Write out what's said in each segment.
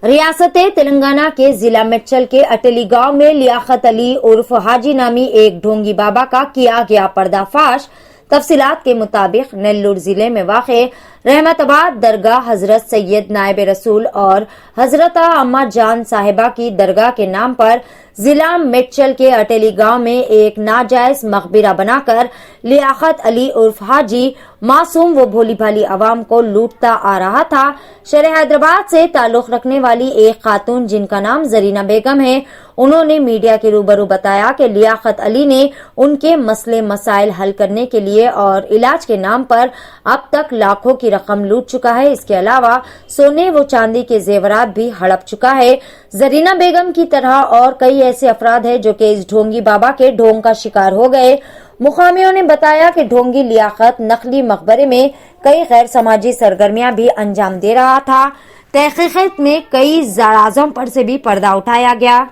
रियासत तेलंगाना के जिला मेड्चल के अटेली गांव में लियाकत अली उर्फ हाजी नामी एक ढोंगी बाबा का किया गया पर्दाफाश। तफसीलात के मुताबिक नेल्लूर जिले में वाक़े रहमताबाद दरगाह हजरत सैयद नायब रसूल और हजरत अम्मा जान साहिबा की दरगाह के नाम पर जिला मेड्चल के अटेली गांव में एक नाजायज मकबरा बनाकर लियाकत अली उर्फ हाजी मासूम व भोली भाली आवाम को लूटता आ रहा था। शहर हैदराबाद से ताल्लुक रखने वाली एक खातून जिनका नाम जरीना बेगम है, उन्होंने मीडिया के रूबरू बताया कि लियाकत अली ने उनके मसले मसाइल हल करने के लिए और इलाज के नाम पर अब तक लाखों की रकम लूट चुका है। इसके अलावा सोने व चांदी के जेवरात भी हड़प चुका है। जरीना बेगम की तरह और कई ऐसे अफराद हैं जो कि इस ढोंगी बाबा के ढोंग का शिकार हो गए। मुकामियों ने बताया कि ढोंगी लियाकत नकली मकबरे में कई गैर समाजी सरगर्मियां भी अंजाम दे रहा था। तहकीकात में कई जराजों पर से भी पर्दा उठाया गया।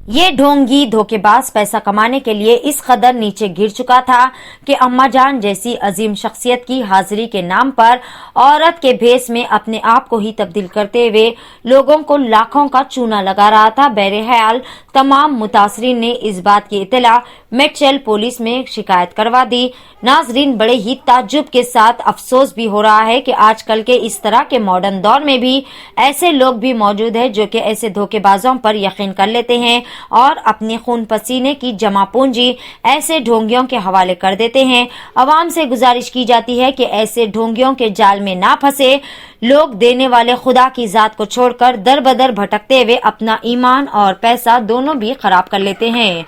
ये ढोंगी धोखेबाज पैसा कमाने के लिए इस कदर नीचे गिर चुका था कि अम्मा जान जैसी अजीम शख्सियत की हाजिरी के नाम पर औरत के भेस में अपने आप को ही तब्दील करते हुए लोगों को लाखों का चूना लगा रहा था। बहरहाल तमाम मुतासरीन ने इस बात की इत्तला मेड्चल पुलिस में शिकायत करवा दी। नाजरीन, बड़े ही ताज्जुब के साथ अफसोस भी हो रहा है कि आजकल के इस तरह के मॉडर्न दौर में भी ऐसे लोग भी मौजूद हैं जो कि ऐसे धोखेबाजों पर यकीन कर लेते हैं और अपने खून पसीने की जमा पूंजी ऐसे ढोंगियों के हवाले कर देते हैं। अवाम से गुजारिश की जाती है कि ऐसे ढोंगियों के जाल में ना फंसे। लोग देने वाले खुदा की जात को छोड़कर दर बदर भटकते हुए अपना ईमान और पैसा दोनों भी खराब कर लेते हैं।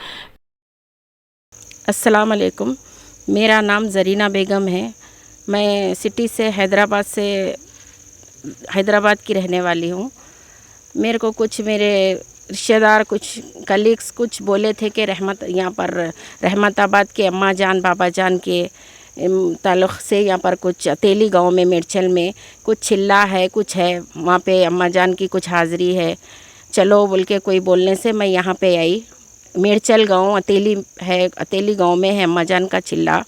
अस्सलाम वालेकुम, मेरा नाम जरीना बेगम है। मैं सिटी से हैदराबाद की रहने वाली हूँ। मेरे को कुछ मेरे रिश्तेदार, कुछ कलीग्स कुछ बोले थे कि यहाँ पर रहमताबाद के अम्मा जान बाबा जान के ताल्लुक़ से यहाँ पर कुछ अतेली गांव में मेड्चल में कुछ चिल्ला है, कुछ है, वहाँ पे अम्मा जान की कुछ हाज़िरी है, चलो बोल के कोई बोलने से मैं यहाँ पे आई। मेड्चल गांव अतेली है, अतेली गांव में है अम्मा जान का चिल्ला।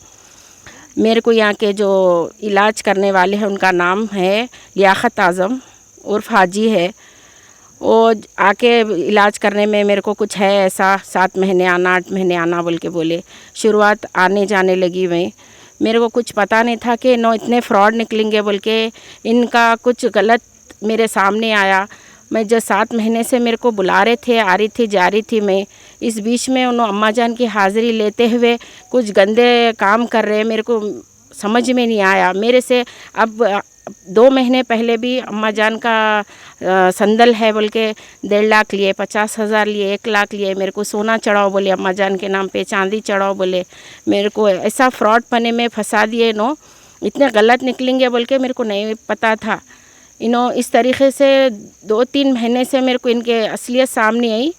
मेरे को यहाँ के जो इलाज करने वाले हैं उनका नाम है लियाकत आज़म उर्फ हाजी है। वो आके इलाज करने में मेरे को कुछ है ऐसा 7 महीने आना 8 महीने आना बोल के बोले। शुरुआत आने जाने लगी मैं, मेरे को कुछ पता नहीं था कि इतने फ्रॉड निकलेंगे बोल के। इनका कुछ गलत मेरे सामने आया। मैं जो 7 महीने से मेरे को बुला रहे थे, आ रही थी जा रही थी मैं, इस बीच में उन्होंने अम्मा जान की हाज़िरी लेते हुए कुछ गंदे काम कर रहे, मेरे को समझ में नहीं आया। मेरे से अब 2 महीने पहले भी अम्मा जान का संदल है बोल के 1.5 लाख लिए, 50,000 लिए, 1 लाख लिए। मेरे को सोना चढ़ाओ बोले अम्मा जान के नाम पे, चांदी चढ़ाओ बोले। मेरे को ऐसा फ्रॉड पने में फंसा दिए। इतने गलत निकलेंगे बोल के मेरे को नहीं पता था। इस तरीक़े से 2-3 महीने से मेरे को इनके असलियत सामने आई।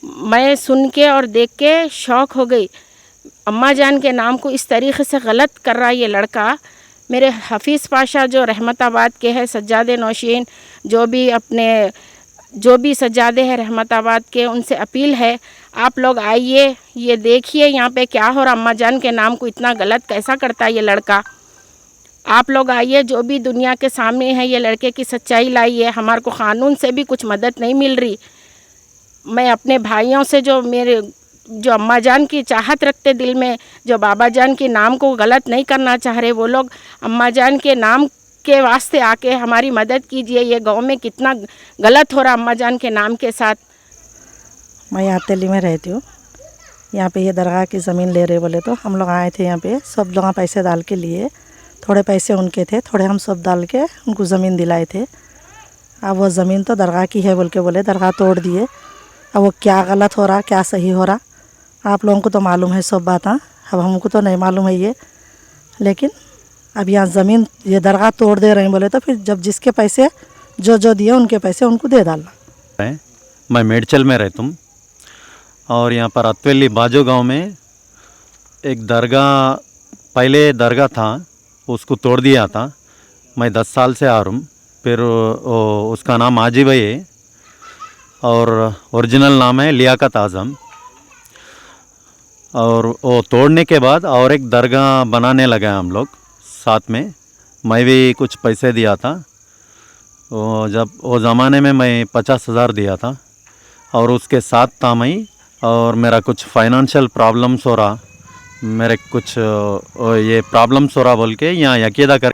मैं सुन के और देख के शौक़ हो गई। अम्मा जान के नाम को इस तरीक़े से गलत कर रहा ये लड़का। मेरे हफ़ीज़ पाशा जो रहमताबाद के हैं, सज्जादे नौशीन, जो भी सज्जादे हैं रहमताबाद के, उनसे अपील है आप लोग आइए, ये देखिए यहाँ पे क्या हो रहा। अम्मा जान के नाम को इतना गलत कैसा करता है ये लड़का। आप लोग आइए, जो भी दुनिया के सामने है ये लड़के की सच्चाई लाइए। हमारे को क़ानून से भी कुछ मदद नहीं मिल रही। मैं अपने भाइयों से जो अम्मा जान की चाहत रखते दिल में, जो बाबा जान के नाम को गलत नहीं करना चाह रहे, वो लोग अम्मा जान के नाम के वास्ते आके हमारी मदद कीजिए। ये गांव में कितना गलत हो रहा अम्मा जान के नाम के साथ। मैं यहाँ दिल्ली में रहती हूँ। यहाँ पे ये दरगाह की ज़मीन ले रहे बोले तो हम लोग आए थे यहाँ पे, सब लोग पैसे डाल के लिए। थोड़े पैसे उनके थे, थोड़े हम सब डाल के उनको ज़मीन दिलाए थे। अब वो ज़मीन तो दरगाह की है बोल के बोले, दरगाह तोड़ दिए। अब वो क्या गलत हो रहा क्या सही हो रहा आप लोगों को तो मालूम है सब बात। हाँ, अब हमको तो नहीं मालूम है ये। लेकिन अब यहाँ ज़मीन ये दरगाह तोड़ दे रहे हैं बोले तो फिर जब जिसके पैसे जो दिए उनके पैसे उनको दे डालना। मैं मेड्चल में रहता हूँ और यहाँ पर अतवेली बाजू गांव में एक दरगाह, पहले दरगाह था उसको तोड़ दिया था। मैं 10 साल से आ रहा हूँ। फिर उसका नाम आजी भाई है और ओरिजिनल नाम है लियाकत आज़म। और वो तोड़ने के बाद और एक दरगाह बनाने लगे हम लोग साथ में। मैं भी कुछ पैसे दिया था जब वो ज़माने में मैं 50,000 दिया था और उसके साथ था मैं, और मेरा कुछ फाइनेंशियल प्रॉब्लम्स हो रहा, मेरे कुछ ये प्रॉब्लम्स हो रहा बोल के यहाँ यकीदा कर